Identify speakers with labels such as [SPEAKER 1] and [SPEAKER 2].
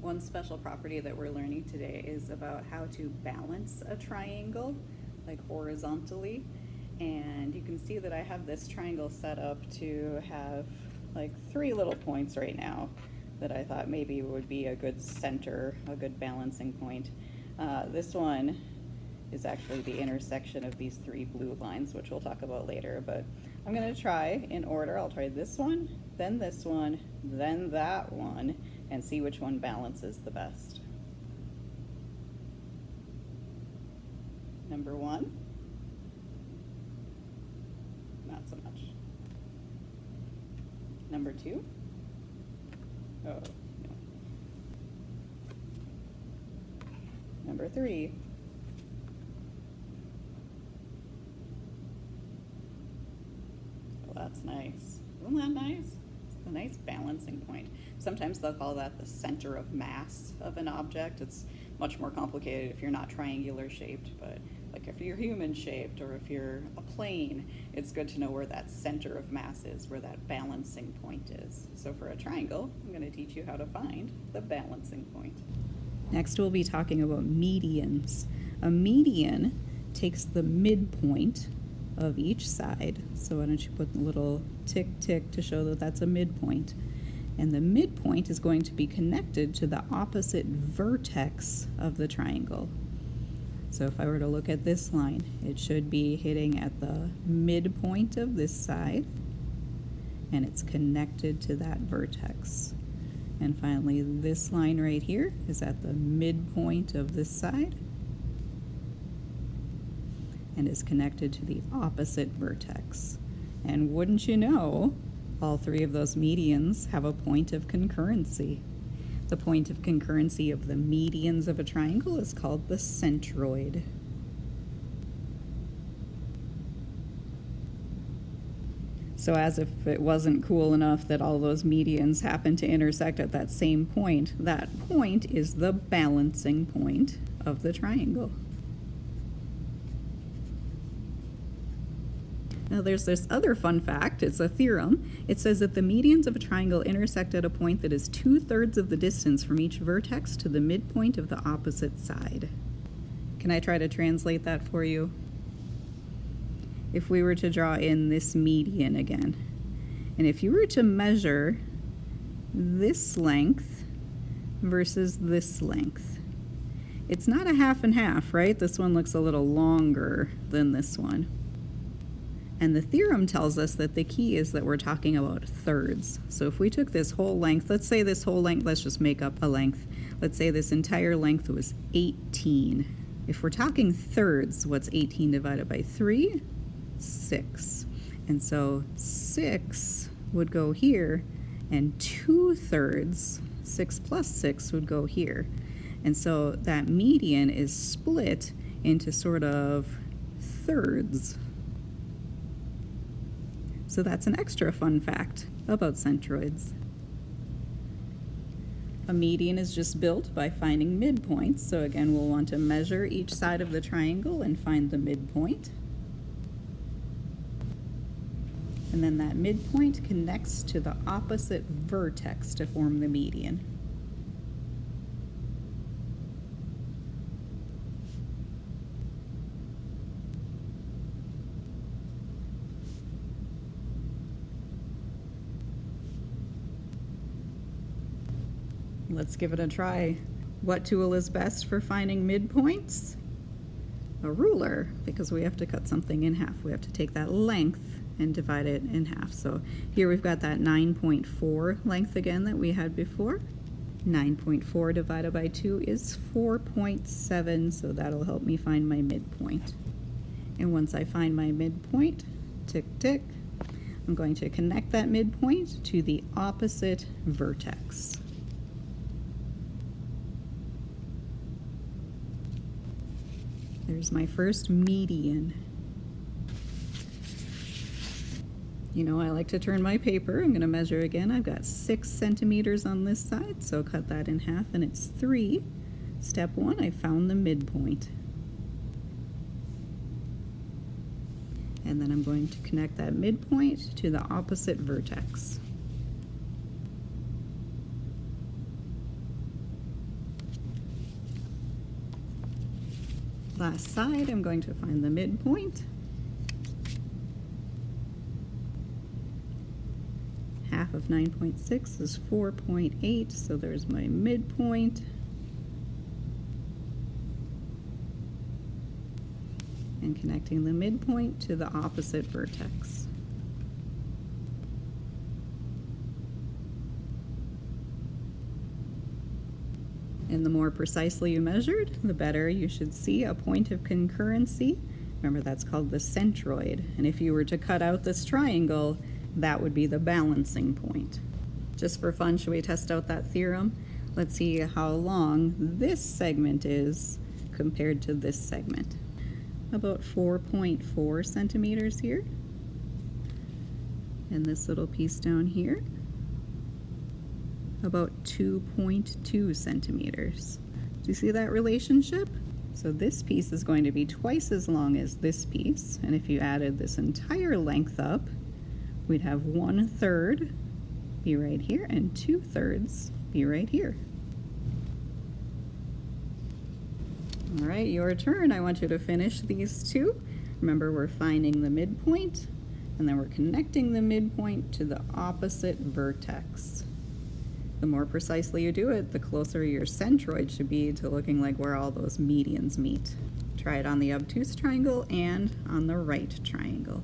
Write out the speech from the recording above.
[SPEAKER 1] One special property that we're learning today is about how to balance a triangle, like horizontally. And you can see that I have this triangle set up to have like 3 little points right now that I thought maybe would be a good center, a good balancing point. This one is actually the intersection of these 3 blue lines, which we'll talk about later, but I'm gonna try in order. I'll try this one, then that one, and see which one balances the best. Number 1, not so much. Number 2, oh, no. Number 3, well, that's nice. Isn't that nice? It's a nice balancing point. Sometimes they'll call that the center of mass of an object. It's much more complicated if you're not triangular shaped, but like if you're human shaped or if you're a plane, it's good to know where that center of mass is, where that balancing point is. So for a triangle, I'm going to teach you how to find the balancing point. Next, we'll be talking about medians. A median takes the midpoint of each side. So why don't you put a little tick tick to show that that's a midpoint. And the midpoint is going to be connected to the opposite vertex of the triangle. So if I were to look at this line, it should be hitting at the midpoint of this side, and it's connected to that vertex. And finally, this line right here is at the midpoint of this side and is connected to the opposite vertex. And wouldn't you know, all 3 of those medians have a point of concurrency. The point of concurrency of the medians of a triangle is called the centroid. So as if it wasn't cool enough that all those medians happen to intersect at that same point, that point is the balancing point of the triangle. Now there's this other fun fact, it's a theorem. It says that the medians of a triangle intersect at a point that is 2/3 of the distance from each vertex to the midpoint of the opposite side. Can I try to translate that for you? If we were to draw in this median again, and if you were to measure this length versus this length, it's not a half and half, right? This one looks a little longer than this one. And the theorem tells us that the key is that we're talking about thirds. So if we took this whole length, let's say this whole length, let's just make up a length. Let's say this entire length was 18. If we're talking thirds, what's 18 divided by 3? 6. And so 6 would go here, and 2/3, 6 plus 6 would go here. And so that median is split into sort of thirds. So that's an extra fun fact about centroids. A median is just built by finding midpoints. So again, we'll want to measure each side of the triangle and find the midpoint. And then that midpoint connects to the opposite vertex to form the median. Let's give it a try. What tool is best for finding midpoints? A ruler, because we have to cut something in half. We have to take that length and divide it in half. So here we've got that 9.4 length again that we had before. 9.4 divided by 2 is 4.7, so that'll help me find my midpoint. And once I find my midpoint, tick tick, I'm going to connect that midpoint to the opposite vertex. There's my first median. You know, I like to turn my paper. I'm going to measure again. I've got 6 centimeters on this side, so cut that in half, and it's 3. Step 1, I found the midpoint. And then I'm going to connect that midpoint to the opposite vertex. last side, I'm going to find the midpoint. Half of 9.6 is 4.8, so there's my midpoint. And connecting the midpoint to the opposite vertex. And the more precisely you measured, the better you should see a point of concurrency. Remember, that's called the centroid. And if you were to cut out this triangle, that would be the balancing point. Just for fun, should we test out that theorem? Let's see how long this segment is compared to this segment. About 4.4 centimeters here. And this little piece down here, about 2.2 centimeters. Do you see that relationship? So this piece is going to be twice as long as this piece, and if you added this entire length up, we'd have 1/3 be right here and 2/3 be right here. All right, your turn. I want you to finish these two. Remember, we're finding the midpoint, and then we're connecting the midpoint to the opposite vertex. The more precisely you do it, the closer your centroid should be to looking like where all those medians meet. Try it on the obtuse triangle and on the right triangle.